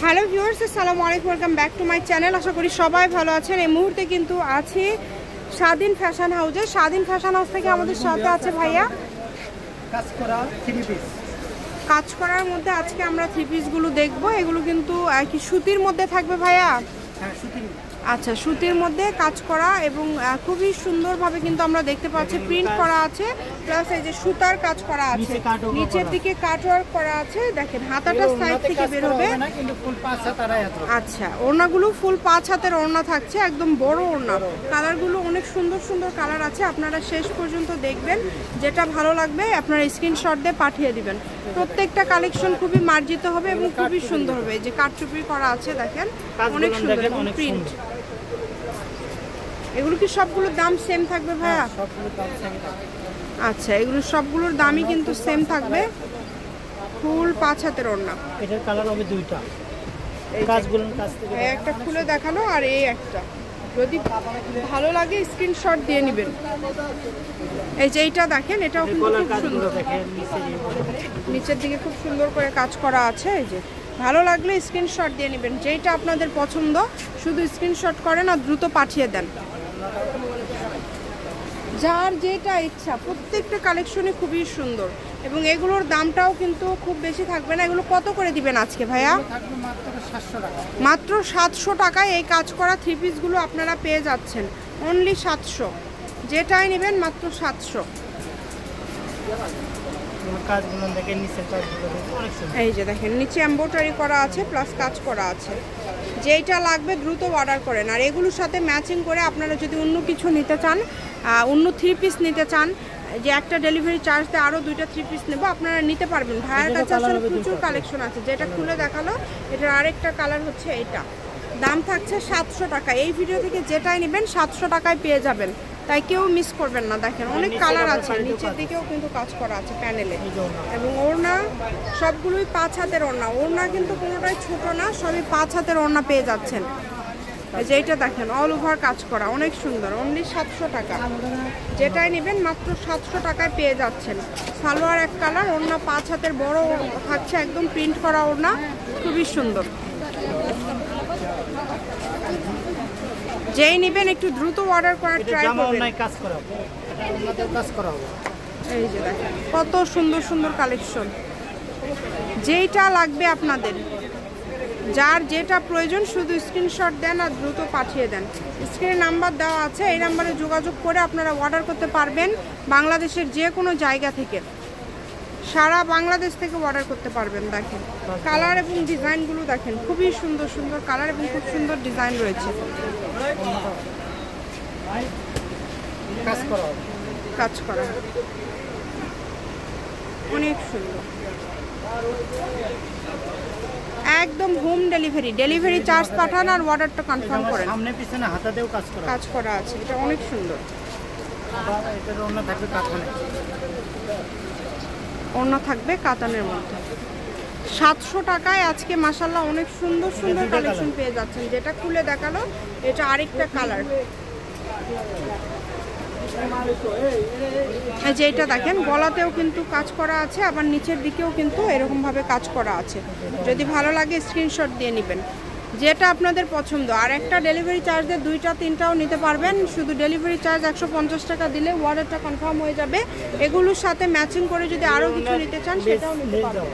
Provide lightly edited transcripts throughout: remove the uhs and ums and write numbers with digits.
Hello viewers, আসসালামু আলাইকুম, welcome back to my channel. আশা করি সবাই ভালো আছেন। এই মুহূর্তে কিন্তু আছি স্বাধীন ফ্যাশন হাউসে। স্বাধীন ফ্যাশন হাউস থেকে আমাদের সাথে আছে ভাইয়া। কাজ করা থ্রি পিস, কাজ করার মধ্যে আজকে আমরা থ্রি পিসগুলো দেখবো। এগুলো কিন্তু কি সুতির মধ্যে থাকবে ভাইয়া? হ্যাঁ সুতির। আচ্ছা, সুতির মধ্যে কাজ করা এবং খুবই সুন্দরভাবে কিন্তু আমরা দেখতে পাচ্ছি প্রিন্ট করা আছে, প্লাস এই যে সুতার কাজ করা আছে, নিচের দিকে কাটওয়ার্ক করা আছে। দেখেন হাতাটা সাইড থেকে বের হবে। আচ্ছা, ওড়নাগুলো ফুল 5 হাতের ওড়না থাকছে, একদম বড় ওড়না। কালারগুলো অনেক সুন্দর সুন্দর কালার আছে, আপনারা শেষ পর্যন্ত দেখবেন। যেটা ভালো লাগবে আপনারা স্ক্রিনশট দিয়ে পাঠিয়ে দিবেন। প্রত্যেকটা কালেকশন খুবই মার্জিত হবে এবং খুবই সুন্দর হবে। যে কাটচুপি করা আছে দেখেন, অনেক সুন্দর প্রিন্ট। এগুলো কি সবগুলোর দাম সেম থাকবে ভাইয়া? আচ্ছা, এগুলো সবগুলোর দামই কিন্তু সেম থাকবে। ফুল 5 হাতের ওড়না। এটার কালার হবে দুইটা। কাজগুলো কাজ থেকে একটা খুলে দেখানো আর এই একটা। যদি ভালো লাগে স্ক্রিনশট দিয়ে নেবেন। এই যে এইটা দেখেন, এটাও কিন্তু খুব সুন্দর। নিচের দিকে খুব সুন্দর করে কাজ করা আছে। এই যে ভালো লাগলে স্ক্রিনশট দিয়ে নেবেন। যেইটা আপনাদের পছন্দ শুধু স্ক্রিনশট করেন আর দ্রুত পাঠিয়ে দেন। যার যেটা ইচ্ছা, প্রত্যেকটা কালেকশনই খুবই সুন্দর এবং এগুলোর দামটাও কিন্তু খুব বেশি থাকবে না। এগুলো কত করে দিবেন আজকে ভাইয়া? মাত্র 700 টাকায় এই কাজ করা থ্রি পিসগুলো আপনারা পেয়ে যাচ্ছেন। অনলি 700, যেটাই নেবেন মাত্র 700। এই যে দেখেন নিচে এমব্রয়ডারি করা আছে, প্লাস কাজ করা আছে। যেইটা লাগবে দ্রুত অর্ডার করেন। আর এগুলোর সাথে ম্যাচিং করে আপনারা যদি অন্য কিছু নিতে চান, অন্য থ্রি পিস নিতে চান, যে একটা ডেলিভারি চার্জ দিয়ে আরও 2টা থ্রি পিস নেবো, আপনারা নিতে পারবেন। ভাইয়ের কাছে আসলে প্রচুর কালেকশন আছে। যেটা খুলে দেখালো, এটার আরেকটা কালার হচ্ছে এটা। দাম থাকছে 700 টাকা। এই ভিডিও থেকে যেটাই নেবেন 700 টাকায় পেয়ে যাবেন, তাই কেউ মিস করবেন না। দেখেন অনেক কালার আছে, নিচের দিকেও কিন্তু কাজ করা আছে প্যানেলে। এবং ওড়না সবগুলোই 5 হাতের ওড়না। ওড়না কিন্তু কোনোটাই ছোট না, সবই 5 হাতের ওড়না পেয়ে যাচ্ছেন। যেটা দেখেন অল ওভার কাজ করা, অনেক সুন্দর। অনলি 700 টাকা। যেটাই নেবেন মাত্র 700 টাকায় পেয়ে যাচ্ছেন। সালোয়ার এক কালার, ওড়না 5 হাতের বড় থাকছে, একদম প্রিন্ট করা ওড়না, খুবই সুন্দর। যেই নেবেন একটু দ্রুত অর্ডার করার ট্রাই করবেন। এই যে দেখেন কত সুন্দর সুন্দর কালেকশন। যেইটা লাগবে আপনাদের, যার যেটা প্রয়োজন শুধু স্ক্রিনশট দেন আর দ্রুত পাঠিয়ে দেন। স্ক্রিনে নাম্বার দেওয়া আছে, এই নাম্বারে যোগাযোগ করে আপনারা অর্ডার করতে পারবেন। বাংলাদেশের যে কোনো জায়গা থেকে, সারা বাংলাদেশ থেকে অর্ডার করতে পারবেন। দেখেন কালার এবং ডিজাইনগুলো দেখেন, খুবই সুন্দর সুন্দর কালার এবং খুব সুন্দর ডিজাইন রয়েছে। কাজ করা অনেক সুন্দর, একদম হোম ডেলিভারি। ডেলিভারি চার্জ পাঠান আর অর্ডারটা কনফার্ম করেন। সামনে পিছনে হাতাতেও কাজ করা আছে। এটা অনেক সুন্দর। এটার ওড়না থাকবে কাতানে, ওড়না থাকবে কাতানের মধ্যে। 700 টাকায় আজকে মাশাআল্লাহ অনেক সুন্দর সুন্দর কালেকশন পেয়ে যাচ্ছেন। যেটা খুলে দেখালো, এটা আরেকটা কালার। যেটা দেখেন গলাতেও কিন্তু কাজ করা আছে, আবার নিচের দিকেও কিন্তু এরকম ভাবে কাজ করা আছে। যদি ভালো লাগে স্ক্রিনশট দিয়ে নেবেন, যেটা আপনাদের পছন্দ। আর একটা ডেলিভারি চার্জ দিয়ে 2টা 3টাও নিতে পারবেন। শুধু ডেলিভারি চার্জ 150 টাকা দিলে অর্ডারটা কনফার্ম হয়ে যাবে। এগুলোর সাথে ম্যাচিং করে যদি আরও কিছু নিতে চান সেটাও নিতে পারবেন।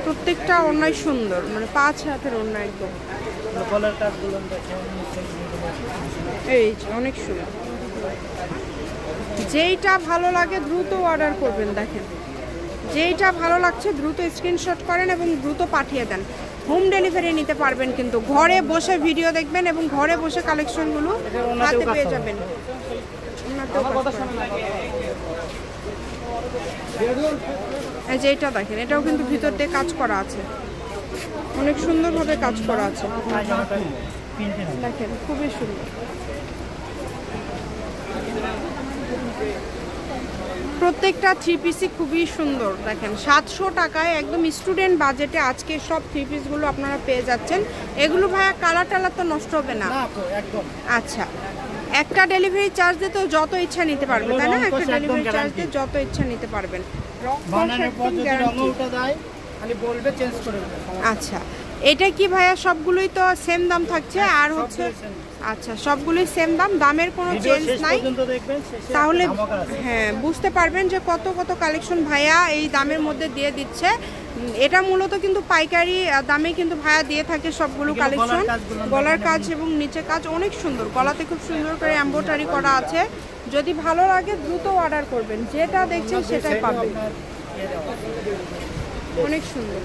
প্রত্যেকটা ওড়নাই সুন্দর, মানে 5 হাতের ওড়না একদম। এই অনেক সুন্দর। যেইটা ভালো লাগে দ্রুত অর্ডার করবেন। দেখেন যেইটা ভালো লাগছে দ্রুত স্ক্রিনশট করেন এবং দ্রুত পাঠিয়ে দেন। হোম ডেলিভারি নিতে পারবেন, কিন্তু ঘরে বসে ভিডিও দেখবেন এবং ঘরে বসে কালেকশনগুলো হাতে পেয়ে যাবেন। যেটা দেখেন এটাও কিন্তু ভিতর দিয়ে কাজ করা আছে, অনেক সুন্দরভাবে কাজ করা আছে। দেখেন খুবই সুন্দর। প্রত্যেকটা থ্রি পিসই খুবই সুন্দর। দেখেন 700 টাকায় একদম স্টুডেন্ট বাজেটে আজকে সব থ্রি পিসগুলো আপনারা পেয়ে যাচ্ছেন। এগুলো ভাইয়া কালার টালার তো নষ্ট হবে না? আচ্ছা, একটা ডেলিভারি চার্জ দিয়ে তো যত ইচ্ছা নিতে পারবেন, তাই না? একটা ডেলিভারি চার্জ দিয়ে যত ইচ্ছা নিতে পারবেন। খালি বলবে চেঞ্জ করে দেবে। আচ্ছা, এটা কি ভাইয়া সবগুলোই তো সেম দাম থাকছে আর হচ্ছে আচ্ছা সবগুলোই সেম দাম, দামের কোনো চেঞ্জ নাই। তাহলে হ্যাঁ বুঝতে পারবেন যে কত কত কালেকশন ভাইয়া এই দামের মধ্যে দিয়ে দিচ্ছে। এটা মূলত কিন্তু পাইকারি দামে কিন্তু ভাইয়া দিয়ে থাকে সবগুলো কালেকশন। গলার কাজ এবং নিচে কাজ অনেক সুন্দর, গলাতে খুব সুন্দর করে এমব্রয়ডারি করা আছে। যদি ভালো লাগে দ্রুত অর্ডার করবেন, যেটা দেখছেন সেটাই পাবেন। অনেক সুন্দর।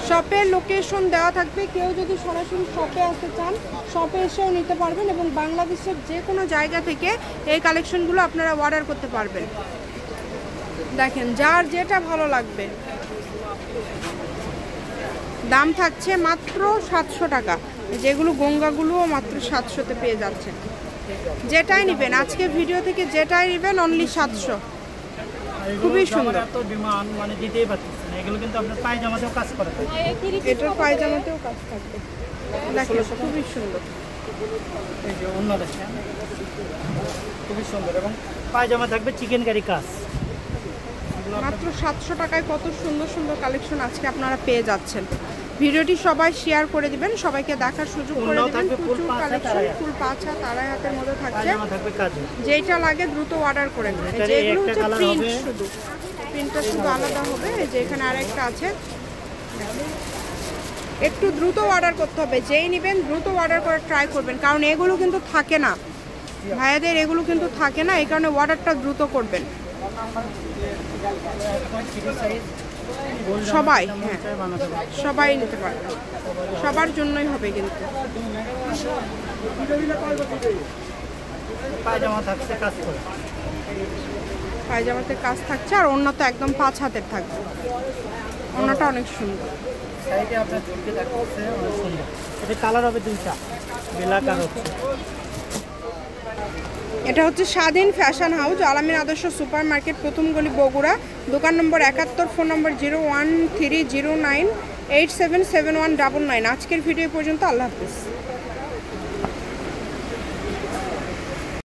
শপের লোকেশন দেওয়া থাকবে, কেউ যদি সরাসরি শপে আসতে চান শপে এসেও নিতে পারবেন এবং বাংলাদেশের যে কোনো জায়গা থেকে এই কালেকশনগুলো আপনারা অর্ডার করতে পারবেন। দেখেন যার যেটা ভালো লাগবে। দাম থাকছে মাত্র 700 টাকা, যেগুলো গঙ্গাগুলোও মাত্র 700-তে পেয়ে যাচ্ছেন। যেটাই নেবেন আজকে ভিডিও থেকে যেটাই নেবেন অনলি 700। খুবই সুন্দর। এত ডিমান্ড মানে দিতেই পারতেছেন। এগুলো কিন্তু আপনার পায়জামাতেও কাজ করা থাকে। এটার পায়জামাতেও কাজ থাকবে। দেখেন খুবই সুন্দর। এই যে অন্য দেখেন খুবই সুন্দর এবং পায়জামা থাকবে চিকেন কারি কাজ। মাত্র 700 টাকায় কত সুন্দর সুন্দর কালেকশন আজকে আপনারা পেয়ে যাচ্ছেন। ভিডিওটি সবাই শেয়ার করে দিবেন, সবাইকে দেখার সুযোগ করে দিবেন। প্রচুর কালেকশন, ফুল 5 হাত আড়াই হাতের মধ্যে থাকছে। যেটা লাগে দ্রুত অর্ডার করে নেবেন। যেগুলো হচ্ছে প্রিন্ট, শুধু প্রিন্টটা শুধু আলাদা হবে। এই যে এখানে আরেকটা আছে, একটু দ্রুত অর্ডার করতে হবে। যেই নেবেন দ্রুত অর্ডার করে ট্রাই করবেন, কারণ এগুলো কিন্তু থাকে না ভাইয়াদের, এগুলো কিন্তু থাকে না, এই কারণে অর্ডারটা দ্রুত করবেন। সবাই হ্যাঁ সবাই নিতে পারবে, সবার জন্যই হবে কিন্তু। পায়জামাতে কাজ থাকছে আর ওড়না তো একদম 5 হাতের থাকবে। ওড়নাটা অনেক সুন্দর। কালার হবে দুইটা, ব্ল্যাক আর হচ্ছে। এটা হচ্ছে স্বাধীন ফ্যাশন হাউস, আলামিন আদর্শ সুপার মার্কেট, প্রথম গলি, বগুড়া। দোকান নম্বর 71, ফোন নম্বর 01309877199। আজকের ভিডিও পর্যন্ত। আল্লাহ হাফিজ।